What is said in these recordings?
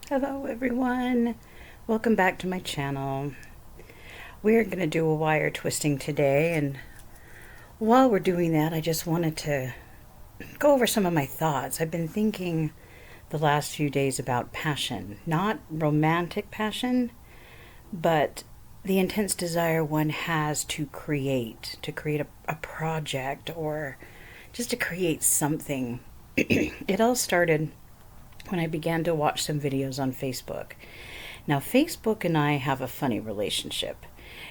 Hello everyone, welcome back to my channel. We're going to do a wire twisting today, and while we're doing that I just wanted to go over some of my thoughts. I've been thinking the last few days about passion, not romantic passion, but the intense desire one has to create a project or just to create something. It all started when I began to watch some videos on Facebook. Now, Facebook and I have a funny relationship.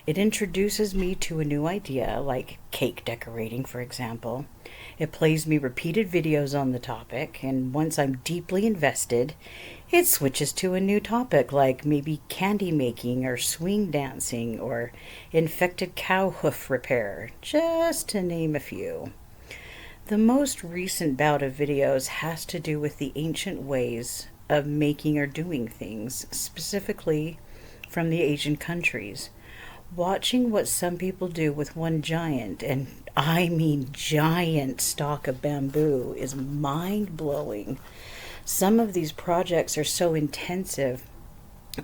It introduces me to a new idea, like cake decorating, for example. It plays me repeated videos on the topic, and once I'm deeply invested, it switches to a new topic, like maybe candy making or swing dancing or infected cow hoof repair, just to name a few. The most recent bout of videos has to do with the ancient ways of making or doing things, specifically from the Asian countries. Watching what some people do with one giant, and I mean giant, stalk of bamboo is mind blowing. Some of these projects are so intensive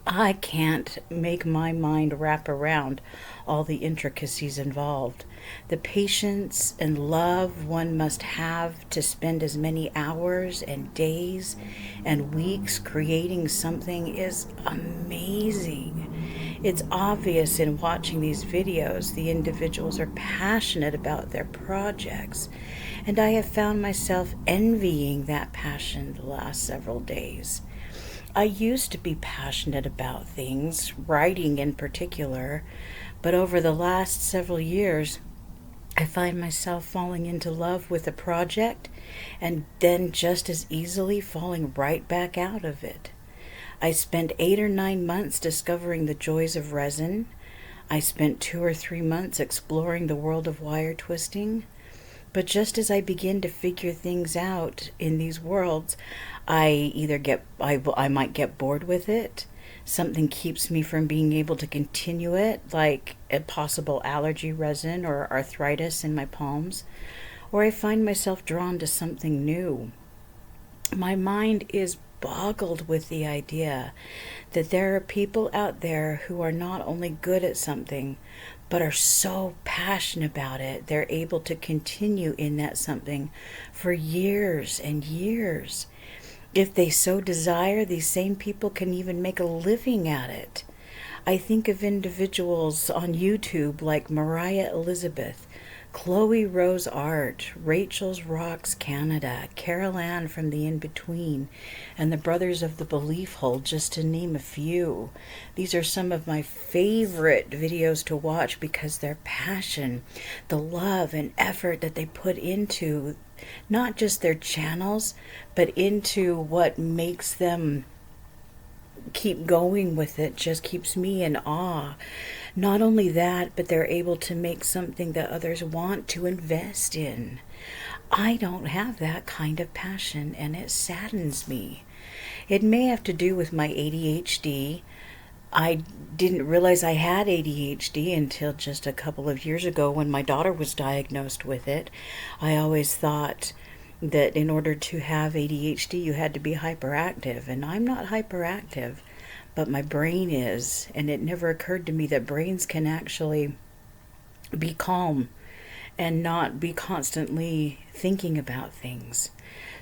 I can't make my mind wrap around all the intricacies involved. The patience and love one must have to spend as many hours and days and weeks creating something is amazing. It's obvious in watching these videos the individuals are passionate about their projects, and I have found myself envying that passion the last several days. I used to be passionate about things, writing in particular, but over the last several years, I find myself falling into love with a project and then just as easily falling right back out of it. I spent 8 or 9 months discovering the joys of resin. I spent 2 or 3 months exploring the world of wire twisting. But just as I begin to figure things out in these worlds, I might get bored with it. Something keeps me from being able to continue it, like a possible allergy resin or arthritis in my palms, or I find myself drawn to something new. My mind is boggled with the idea that there are people out there who are not only good at something, but are so passionate about it, they're able to continue in that something for years and years. If they so desire, these same people can even make a living at it. I think of individuals on YouTube like Mariah Elizabeth, Chloe Rose Art, Rachel's Rocks Canada, Carol Ann from the In Between, and the Brothers of the Belief Hole, just to name a few. These are some of my favorite videos to watch because their passion, the love and effort that they put into not just their channels, but into what makes them keep going with it just keeps me in awe. Not only that, but they're able to make something that others want to invest in. I don't have that kind of passion, and it saddens me. It may have to do with my ADHD. I didn't realize I had ADHD until just a couple of years ago when my daughter was diagnosed with it. I always thought that in order to have ADHD, you had to be hyperactive, and I'm not hyperactive, but my brain is, and it never occurred to me that brains can actually be calm and not be constantly thinking about things.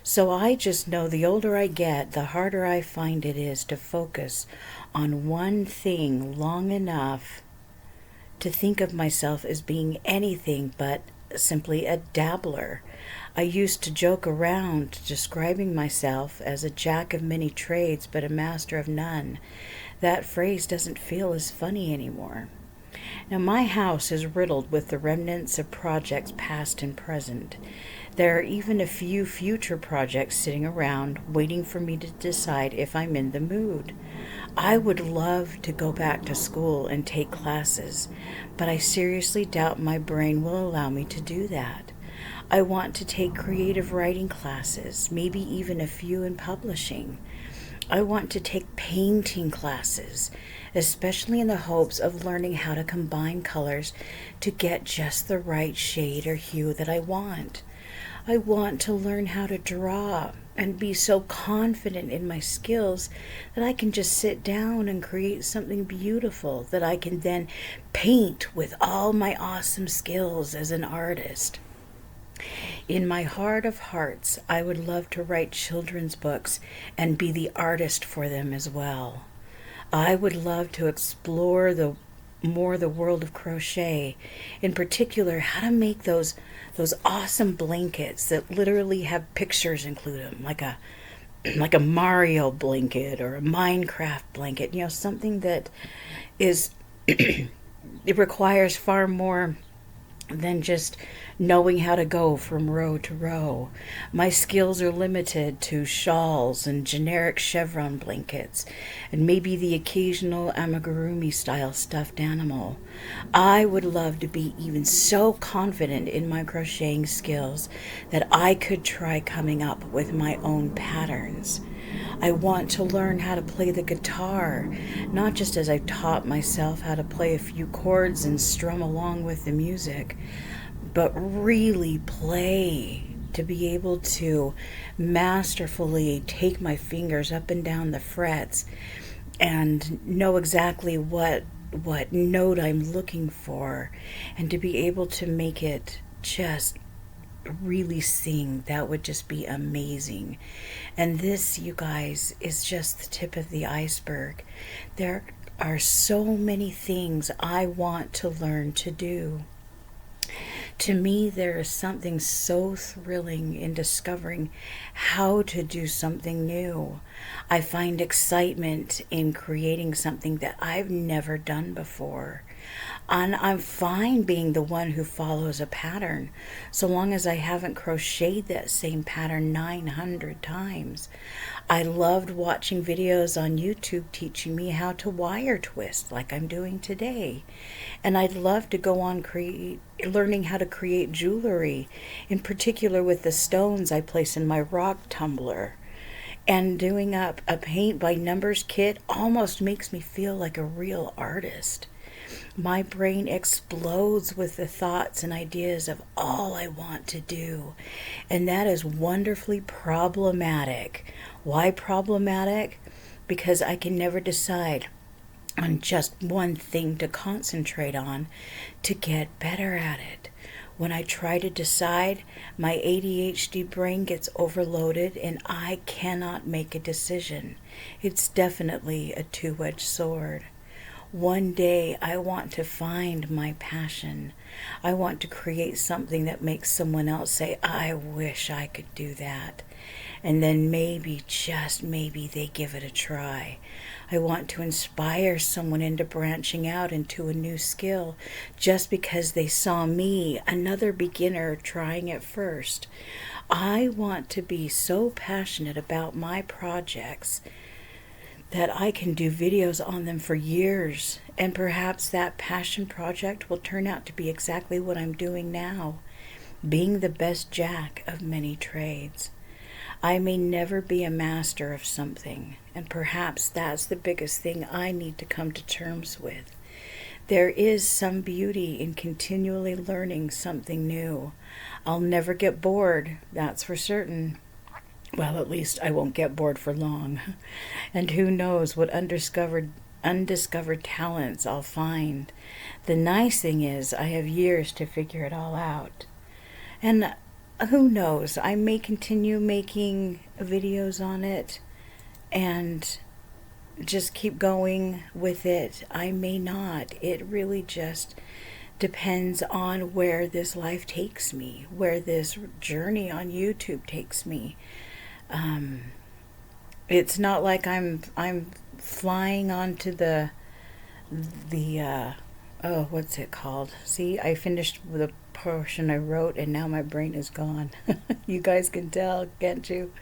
So I just know the older I get, the harder I find it is to focus on one thing long enough to think of myself as being anything but simply a dabbler. I used to joke around describing myself as a jack of many trades but a master of none. That phrase doesn't feel as funny anymore. Now, my house is riddled with the remnants of projects past and present. There are even a few future projects sitting around waiting for me to decide if I'm in the mood. I would love to go back to school and take classes, but I seriously doubt my brain will allow me to do that. I want to take creative writing classes, maybe even a few in publishing. I want to take painting classes, especially in the hopes of learning how to combine colors to get just the right shade or hue that I want. I want to learn how to draw. and be so confident in my skills that I can just sit down and create something beautiful that I can then paint with all my awesome skills as an artist. In my heart of hearts, I would love to write children's books and be the artist for them as well. I would love to explore the world of crochet, in particular how to make those awesome blankets that literally have pictures include them, like a Mario blanket or a Minecraft blanket, something that is it requires far more than just knowing how to go from row to row. My skills are limited to shawls and generic chevron blankets, and maybe the occasional amigurumi style stuffed animal. I would love to be even so confident in my crocheting skills that I could try coming up with my own patterns. I want to learn how to play the guitar, not just as I taught myself how to play a few chords and strum along with the music, but really play, to be able to masterfully take my fingers up and down the frets and know exactly what note I'm looking for, and to be able to make it just really sing. That would just be amazing. And this, you guys, is just the tip of the iceberg. There are so many things I want to learn to do. To me, there is something so thrilling in discovering how to do something new. I find excitement in creating something that I've never done before. And I'm fine being the one who follows a pattern, so long as I haven't crocheted that same pattern 900 times. I loved watching videos on YouTube teaching me how to wire twist like I'm doing today. And I'd love to go on learning how to create jewelry, in particular with the stones I place in my rock tumbler. And doing up a paint by numbers kit almost makes me feel like a real artist. My brain explodes with the thoughts and ideas of all I want to do. And that is wonderfully problematic. Why problematic? Because I can never decide on just one thing to concentrate on to get better at it. When I try to decide, my ADHD brain gets overloaded and I cannot make a decision. It's definitely a two-edged sword. One day I want to find my passion. I want to create something that makes someone else say, I wish I could do that. And then maybe, just maybe, they give it a try. I want to inspire someone into branching out into a new skill just because they saw me, another beginner, trying it first. I want to be so passionate about my projects that I can do videos on them for years, and perhaps that passion project will turn out to be exactly what I'm doing now, being the best jack of many trades. I may never be a master of something, and perhaps that's the biggest thing I need to come to terms with. There is some beauty in continually learning something new. I'll never get bored, that's for certain. Well, at least I won't get bored for long. And who knows what undiscovered talents I'll find. The nice thing is I have years to figure it all out. And who knows, I may continue making videos on it and just keep going with it. I may not. It really just depends on where this life takes me, where this journey on YouTube takes me. It's not like I'm flying onto the what's it called? See, I finished the portion I wrote and now my brain is gone. You guys can tell, can't you?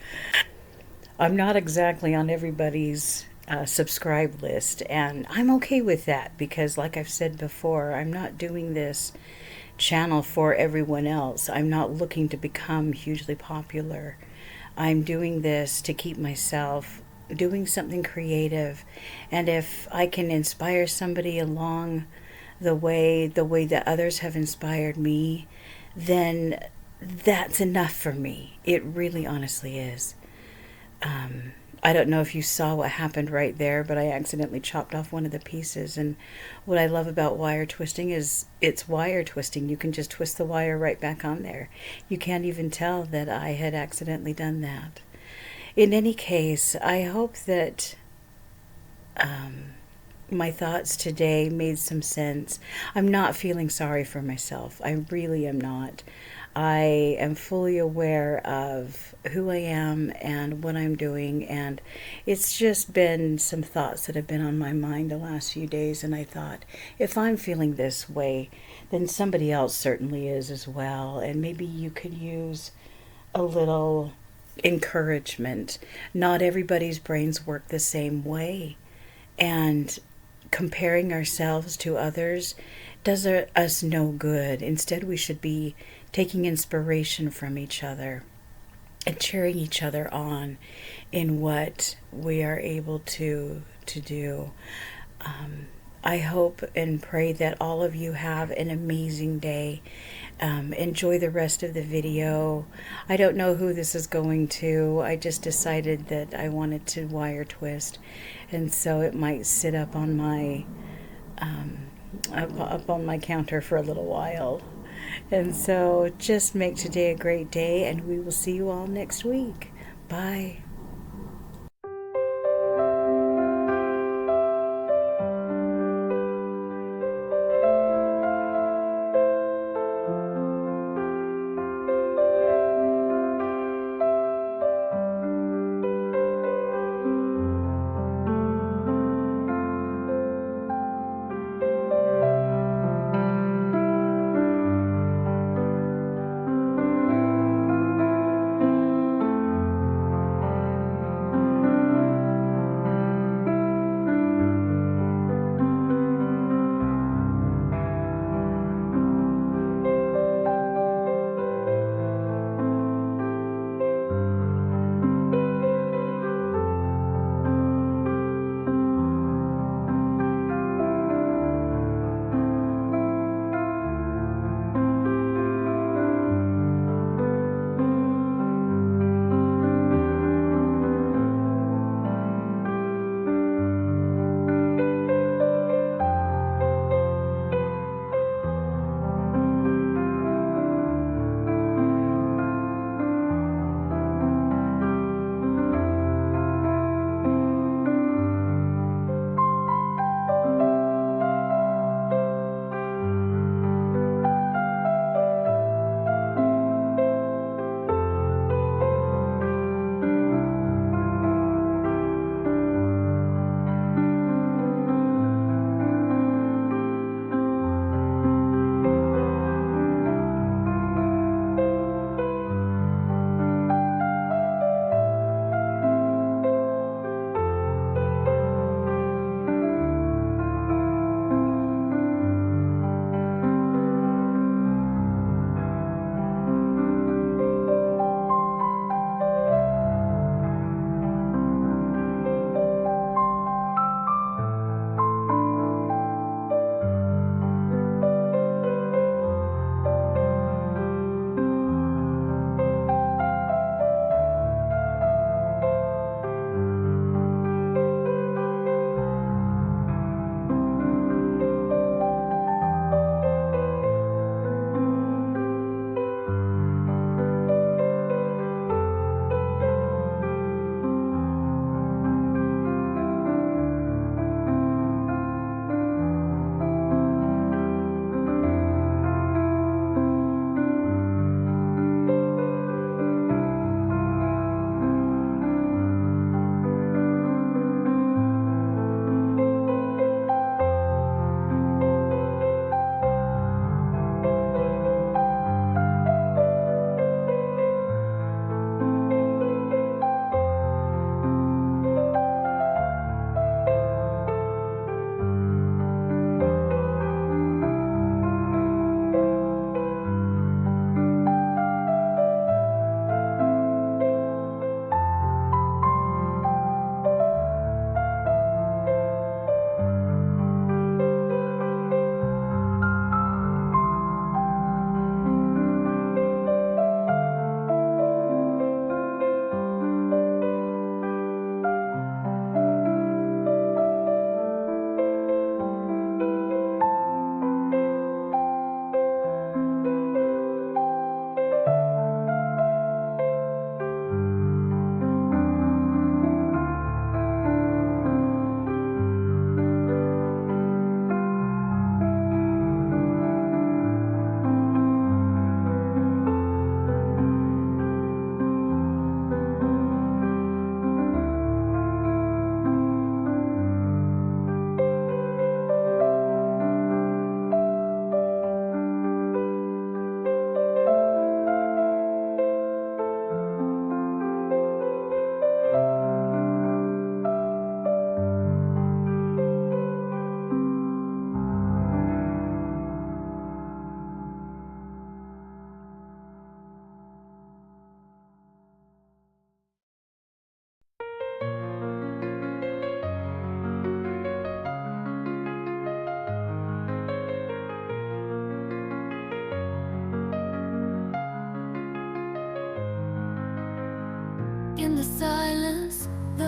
I'm not exactly on everybody's subscribe list, and I'm okay with that because, like I've said before, I'm not doing this channel for everyone else. I'm not looking to become hugely popular. I'm doing this to keep myself doing something creative, and if I can inspire somebody along the way that others have inspired me, then that's enough for me. It really honestly is. I don't know if you saw what happened right there, but I accidentally chopped off one of the pieces. And what I love about wire twisting is it's wire twisting. You can just twist the wire right back on there. You can't even tell that I had accidentally done that. In any case, I hope that my thoughts today made some sense. I'm not feeling sorry for myself. I really am not. I am fully aware of who I am and what I'm doing, and it's just been some thoughts that have been on my mind the last few days. And I thought, if I'm feeling this way, then somebody else certainly is as well, and maybe you could use a little encouragement. Not everybody's brains work the same way, and comparing ourselves to others does us no good. Instead, we should be taking inspiration from each other and cheering each other on in what we are able to do. I hope and pray that all of you have an amazing day. Enjoy the rest of the video. I don't know who this is going to. I just decided that I wanted to wire twist, and so it might sit up on my up on my counter for a little while. And so just make today a great day, and we will see you all next week. Bye.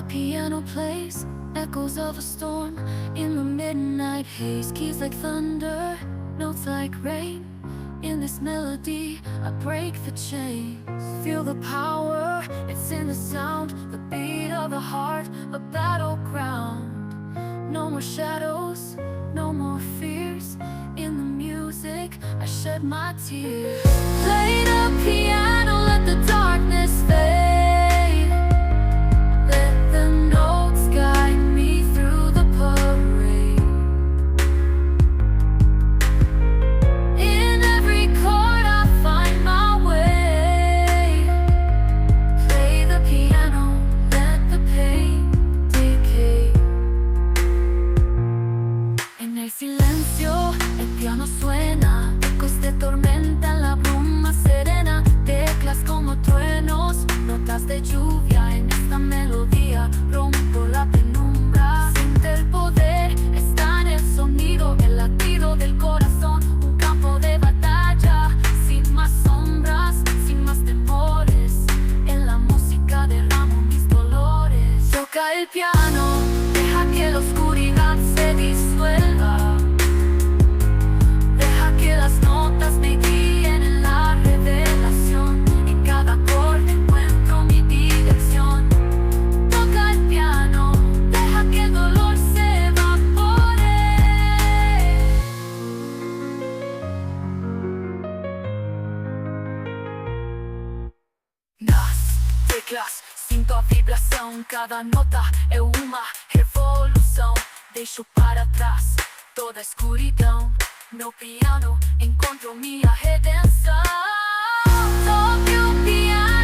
piano plays, echoes of a storm in the midnight haze. Keys like thunder, notes like rain. In this melody, I break the chains. Feel the power, it's in the sound, the beat of the heart, a battleground. No more shadows, no more fears. In the music, I shed my tears. Play the piano, let the darkness fade. Let the notes guide me through the parade. In every chord I find my way. Play the piano, let the pain decay. En el silencio, el piano suena, ecos de tormenta en la bruma serena, teclas como truenos, notas de lluvia en esta melodía. Rompo la penumbra, siente el poder, está en el sonido, el latido del corazón, un campo de batalla, sin más sombras, sin más temores. En la música derramo mis dolores. Toca el piano, deja que la oscuridad se disuelva. Deja que las notas me guíen en la revelación. En cada acorde encuentro mi dirección. Toca el piano, deja que el dolor se evapore. Nas teclas, sinto a vibração. Cada nota é uma revolução. Deixo para trás toda a escuridão. No piano encontro minha redenção. Toque o piano.